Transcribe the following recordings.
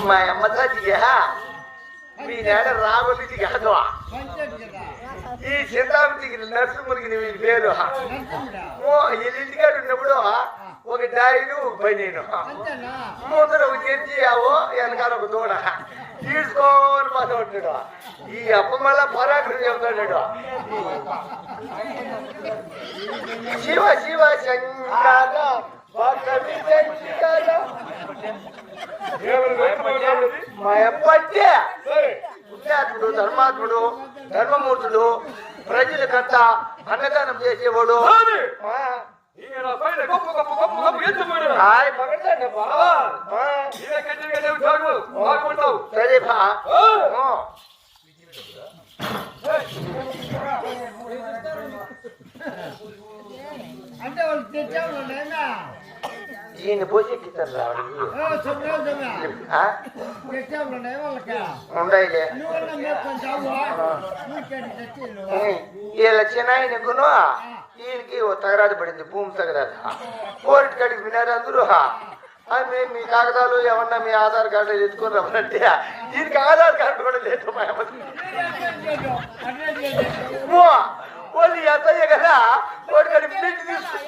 మా అమ్మ తాతిగా మీ నాన్న రాగొలిది కాదు ఈ సీతామతికి నరసింహుడికి నీ పేరు వీళ్ళింటికాడు ఉన్నప్పుడు ఒక డాయిను ఒక పైన ముందర ఒక తెచ్చియావో వెనకాల ఒక దూడ తీసుకోని పోతా ఉంటాడు ఈ అప్ప మళ్ళా పరాకులు చెబుతాడు శివ శివ శంకర మా అప్పంటే పుణ్యాత్ముడు ధర్మాత్ముడు ధర్మమూర్తుడు ప్రజలకంత అన్నదానం చేసేవాడు సరే బా అంటే వాళ్ళు తెచ్చాము ఈయన పోషిస్తారు రావడానికి ఉండయిలే వీళ్ళ చిన్నాయనకును ఈయనకి ఓ తగరాదు పడింది భూమి తగరాదు కోర్టు కాడికి వినారు అందరూ మేము మీ కాగదాలు ఏమన్నా మీ ఆధార్ కార్డు ఎత్తుకొని రమ్మంటే దీనికి ఆధార్ కార్డు కూడా లేదు వాళ్ళు ఎత్తయ్య కదా కోర్టు కాడికి ప్రింట్ తీసుకు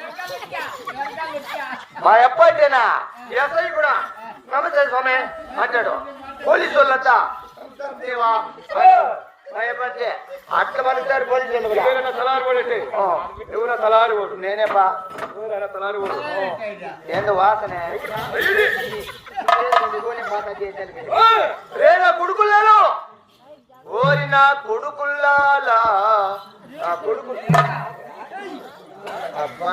మా అబ్బాయినా ఎస్ఐ కూడా నమస్తే స్వామి అంటాడు పోలీసు వాళ్ళంతా అట్లా పలుకుతారు పోలీసులు నేనేపా ఏందో వాసనే రేనా కొడుకుల్లాను ఓరి నా కొడుకుల్లాలా ఆ కొడుకు అబ్బా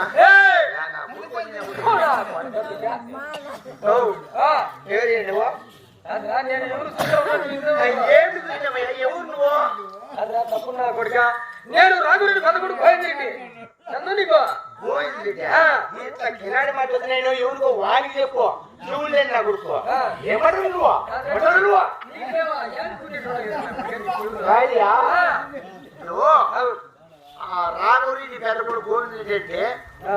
తప్పున్నా కొడుక నేను రాఘుడి పదకొండు పోయింది కిరాడి మాట నేను ఎవరికో వాడికి చెప్పు నువ్వు లేని నా కొడుకో ఏమంటారు నువ్వు రానూరి నీ పెద్ద కొడుకు గోవిందులు చెట్టే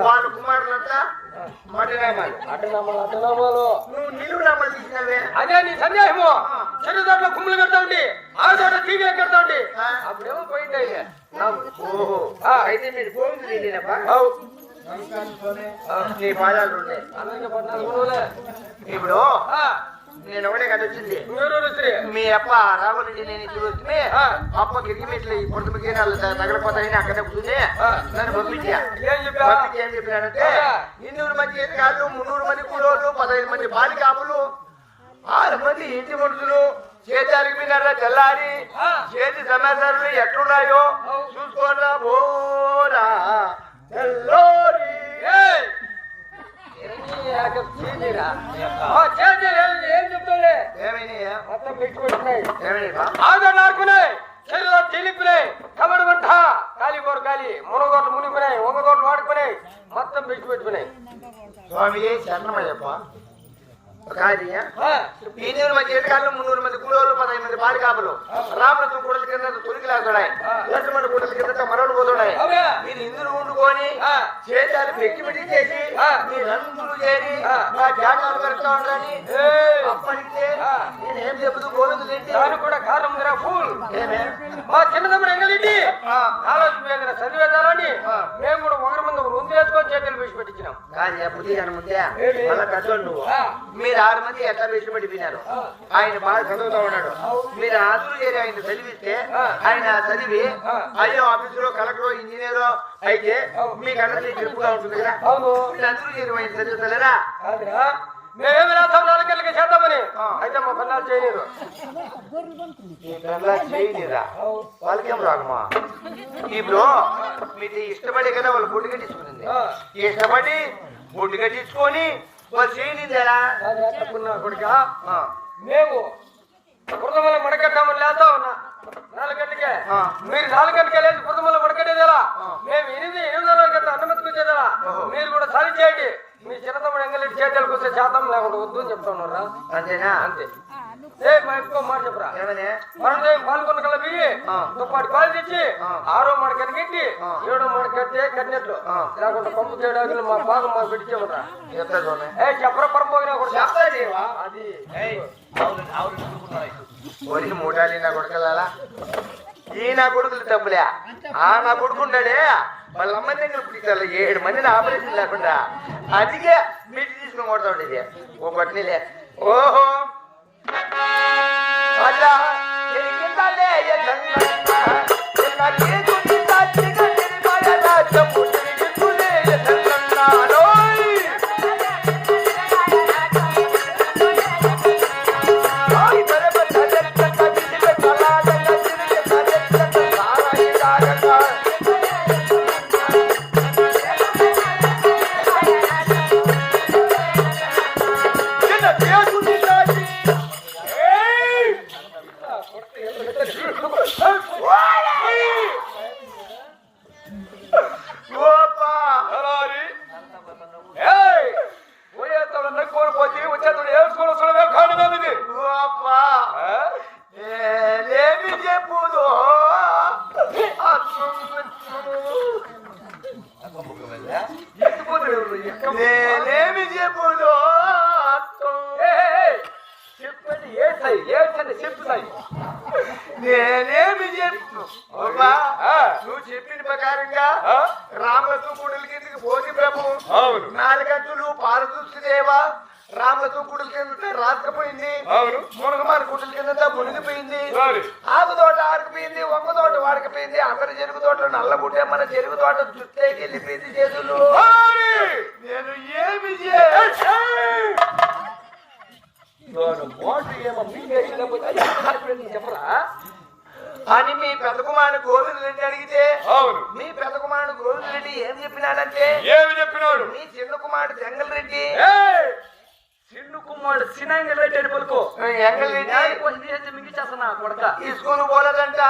వాళ్ళ కుమారులంతా మటనామాలు అడ్డనామాలు నువ్వు నిలువు నామాలు తీసినవే అదే నీ సందేహము చెడు తోటలో కుమ్ములు కడతా ఉండి ఆ తోట టీవీలో కడతా ఉండి అప్పుడేమో పోయింది ఓహో అయితే మీరు గోవిందులు వెళ్ళినప్పా నీ పాదాలు ఉన్నాయి ఇప్పుడు నేను ఒకటే కదా వచ్చింది మీ అప్ప రాఘురెడ్డి నేను ఇద్దరు వస్తే అప్ప గిరిగిమెట్లు ఈ పొద్దుకి తగలపోతాయని అక్కడే కూర్చుని నన్ను పంపించా ఏం చెప్పినానంటే 200 మంది ఎదుగాళ్ళు 300 మంది కూలోళ్ళు 15 మంది బాలికాపులు 6 మంది ఇంటి మనుషులు చేతారికి మీద తెల్లారి చేతి సమాచారాలు ఎట్లున్నాయో చూసుకోరా బోరా తెల్లోరి ఏం చెప్తాలే మొత్తం పెట్టుకుంటున్నాయి ఆదరణ ఆడుకున్నాయి శరీరం చెల్లిపోయినాయి కబడి వంట కాలిపోరు కాలి మునగోట్లు మునిగిపోయినాయి ఒంగోట్లు వాడుకున్నాయి మొత్తం పెట్టుకున్నాయి స్వామి శరణమయ్యప్ప కాదయ్యా 200 మంది ఎదుగాళ్ళు 300 మంది కూలోళ్ళు 15 మంది బాలికాపులు రామరత్నం కూడల కింద తొలికిలాడుతున్నాయి లక్ష్మణ కూడల కింద మరలు పోతున్నాయి మీరు ఇందులో వండుకొని చేతాలు పెట్టి పెట్టించేసి మీరందరూ చేరి నా జాగాలు పెడతా ఉండని అప్పటికే నేనేం చెబుతూ గోవిందులు ఏంటి దానికి కూడా కారణం ఉందిరా ఫూల్ మా చిన్నదమ్ముడు ఎంగలింటి ఆలోచన చదివేదాలని మేము కూడా ఒకరి ముందు ముందు వేసుకొని చేతులు వేసి పెట్టించినాం కానీ బుద్ధి ముందే మళ్ళా పెద్దోళ్ళు నువ్వు మీరు 6 మంది ఎట్లా వేసి పడిపోయినారు ఆయన బాగా చదువుతా ఉన్నాడు మీరు ఆదురు చేరి ఆయన చదివిస్తే ఆయన చదివి అయ్యో ఆఫీసులో కలెక్టర్ ఇంజనీరో అయితే మీకు అందరికీ గ్రిప్గా ఉంటుంది కదా వీళ్ళందరూ చేరి ఆయన చదువుతలేరా మేమేమి రాస్తాం 4 గంటలకి చేద్దామని అయితే మా పిల్లలు చేయలేరు చేయలేరా వాళ్ళకేం రాకమా ఇప్పుడు మీకు ఇష్టపడే కదా వాళ్ళు బొడ్డు కట్టించుకునింది ఇష్టపడి బొడ్డు కట్టించుకొని వాళ్ళు చేయలేదా కొడుక మేము కుటుంబంలో మడకట్టామని లేస్తా ఉన్నా 4 గంటలకే మీరు 4 గంటలకే లేదు కుటుంబంలో మడకట్టేదేలా మేము 8 గంటల అన్నమతికొచ్చేదేలా మీరు కూడా సాధి చేయండి మీ చిన్నతమ్ముడు ఎంగలేటి చేతులకు వస్తే శాతం లేకుండా వద్దు అని చెప్తా ఉన్నారా అంతేనా అంతే మా ఇంకో మాట చెప్పరా ఏమని మనం పాల్గొన్న కలిపి దుప్పాటి పాలు తెచ్చి 6వ మాట కనిగింటి 7వ మాట కట్టే కట్టినట్లు లేకుండా పంపు చేయడానికి మా భాగం మాకు పెట్టించామరా చెప్పరా పరపోగినా కూడా చెప్తాదేవా అది ఒరి మూడాలి నా కొడుకలా ఈ నా కొడుకులు తప్పులే నా కొడుకుంటాడే వాళ్ళ అమ్మ దగ్గర పుట్టించాలి 7 మందిని ఆపరేషన్ లేకుండా అదిగే మీటి తీసుకుని కొడతా ఉండేది ఓ పట్టిలే ఓహో అలా నేనేమి చెప్పుదో చెప్పండి ఏడ్చండి చెప్తాయి నేనేమి చెప్పు నువ్వు చెప్పిన ప్రకారంగా రామలతో గుడుల కిందకి పోతి ప్రభు 4 గంటలు పారదూసుదేవా రామలతో గుడుల కింద రాసుకుపోయింది మునగమాన గుడుల కింద మునిగిపోయింది ఆకు తోట ఆరికిపోయింది ఒక్క తోట వాడకపోయింది అందరి చెరుకు తోట నల్ల గుడ్డే మన చెరుకు తోట చుట్టేకి వెళ్ళిపోయింది చేతులు నేను ఏమి చెప్పరా అని మీ పెద్ద కుమారుడు గోవింద రెడ్డి అడిగితే మీ పెద్ద కుమారుడు గోవింద రెడ్డి ఏం చెప్పినాడంటే ఏమి చెప్పినాడు మీ చిన్న కుమారుడు జంగల్ రెడ్డి చిన్ను కుమారుడు సినంగల్ రెడ్డి అని పలుకో ఎంగల్ రెడ్డి మింగిచేస్తున్నా కొడక తీసుకొని పోలేదంట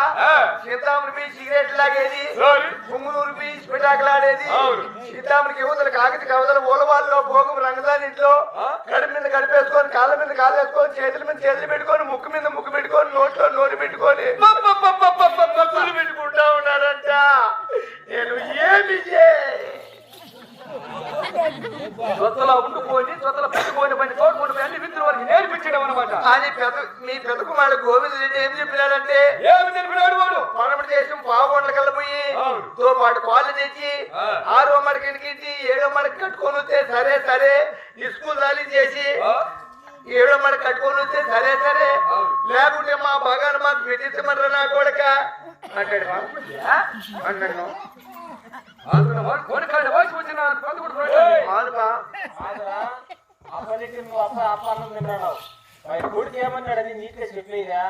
సీతాముని మీ సిగరెట్ లాగేది పుంగునూరు మీ పిటాకులాడేది సీతామునికి యువతలు కాకితి కవతలు ఓలవాళ్ళలో భోగం రంగదాని ఇంట్లో గడి మీద గడిపేసుకొని కాళ్ళ మీద కాళ్ళు వేసుకొని చేతుల మీద చేతులు పెట్టుకొని ముక్కు మీద ముక్కు పెట్టుకొని నోట్లో నోరు పెట్టుకొని పెట్టుకుంటా ఉన్నారంట నేను ఏమి చొత్తలో ఉండిపోయి చొత్తలో పెట్టుకోని పని తోడుకొని పోయి అన్ని విద్యుత్ వారికి నేర్పించడం అనమాట అని మీ పెద్ద కుమారుడు గోవింద రెడ్డి ఏం చెప్పినాడంటే ఏమి తెలిపినాడు వాడు పడమటి దేశం పావుగొండల కళ్ళపోయి తో పాటు కాళ్ళు తెచ్చి 6వ మడకి ఎనికించి 7వ మడకి కట్టుకొని వస్తే సరే సరే ఈ స్కూల్ దాలి చేసి 7వ మడకి కట్టుకొని వస్తే సరే సరే లేకుంటే మా భాగాన్ని మాకు పెట్టించమన్నారు నా కొడక అంటాడు అన్నాడు వయసు వచ్చిన కొడుకు ఏమన్నాడు అది నీకే చెప్పలేదా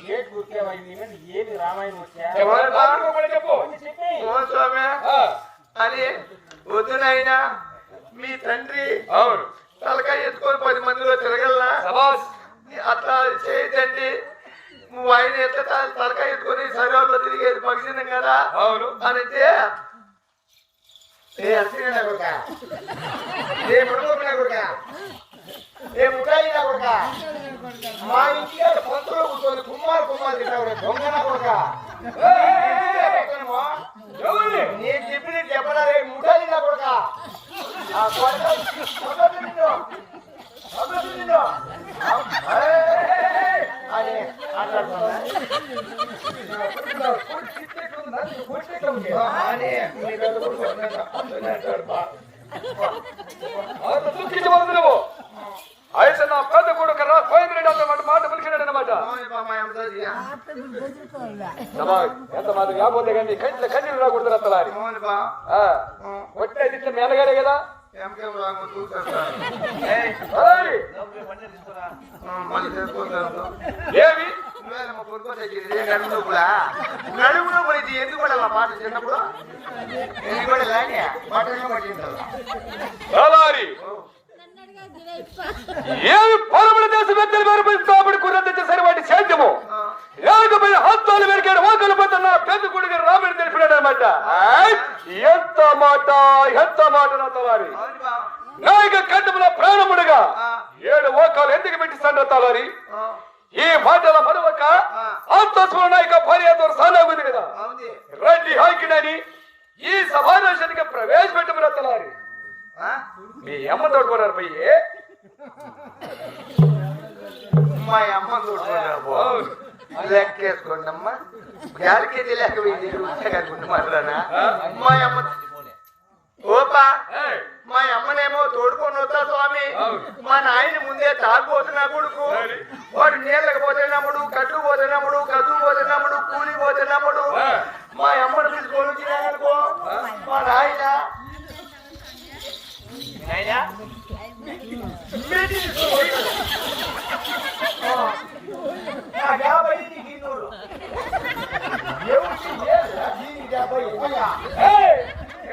గేట్ గుర్తేమైంది ఏది రామాయణం వచ్చా స్వామి అని వద్దునైనా మీ తండ్రి తలకాయ ఎత్తుకొని 10 మందిలో తిరగలనా అట్లా చేయదండి నువ్వు ఆయన ఎట్లా తలకాయ ఎత్తుకొని సరిలో తిరిగేది పక్షినం కదా అంటే ఏ అర్చన కొడుక ఏ ముడుకోపిన కొడుక ఏ ముఠాయి నా కొడుక మా ఇంటికి పంతులో కూర్చొని కుమ్మారు తింటావు దొంగన కొడుక నేను చెప్పిన చెప్పరా రే ముఠాయి నా కొడుక అని నువ్వు అయితే నా పెద్ద కొడుకు రా కోయంద్రెడ్డి అన్నమాట మాట పలికినాడు అనమాట ఎంత మాట కాకపోతే కానీ కంటిలో కన్నీళ్ళు రాకూడదు అత్తలారి కొట్టే మేలగారే కదా ఏమి నడుములో ఇది ఎందుకు పడాల మాట చిన్నప్పుడు ఎందుకు పడేది మాట పట్టింటారు ఏమి పొలముల దేశం వ్యక్తులు మెరుపుతాబడి కుర్రద్ద సరివాటి సేద్యము లేకపోతే హస్తాలు మెరికాడు ఓకలు పోతున్న పెద్ద కొడుకు రాముడు తెలిపినాడు అనమాట ఎంత మాట నా తలారి నాయక కంఠముల ప్రాణముడుగా 7 ఓకాలు ఎందుకు పెట్టిస్తాడు తలారి ఈ మాటల మరొక ఆత్మస్మరణాయక భార్యతో సానాగుంది కదా అవుంది. రెడ్డి హాకినని ఈ సమావేశానికి ప్రవేశపెట్టమని ఆ? మీ అమ్మ తోడుకున్నారు పోయి మా అమ్మ చూడుకున్నావు లెక్కేసుకోండి అమ్మా గాలికేది లెక్క వెయ్యి మాట్లాడా మా అమ్మ ఓపా మా అమ్మనేమో తోడుకొని వస్తా స్వామి మా నాయన ముందే తాగుపోతున్నా కొడుకు వాడు నీళ్ళకి పోతున్నప్పుడు కట్టు పోతున్నప్పుడు కదువు పోతున్నప్పుడు కూలి పోతున్నప్పుడు మా అమ్మను తీసుకొని వచ్చినానుకో మా నాయన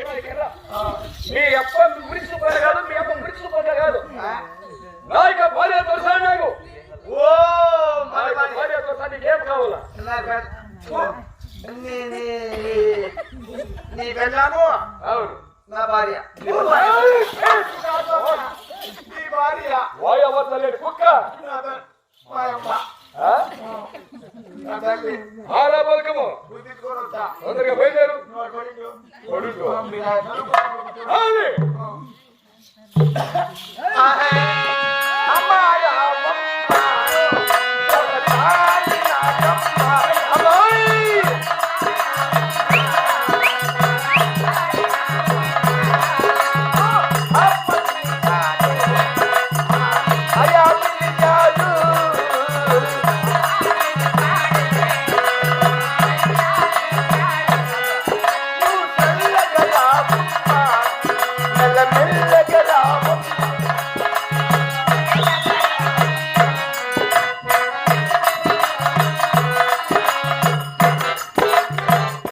మీ అప్ప మురికి కాదు మీ అప్ప మురికి కాదు నా యొక్క భార్య దొరసాడు నాకు ఓ నా యొక్క భార్య దొరసాడు ఏం కావాలా నీ పెళ్ళాము అవును నా భార్య నీ భార్య వాయవతలేడు కుక్క మా అమ్మ ఆ? నా తల్లి ఆరా పలకము గుర్తించుకొని వస్తా తొందరగా బయలుదేరు కొడుకు కొడుకు మీ నాయన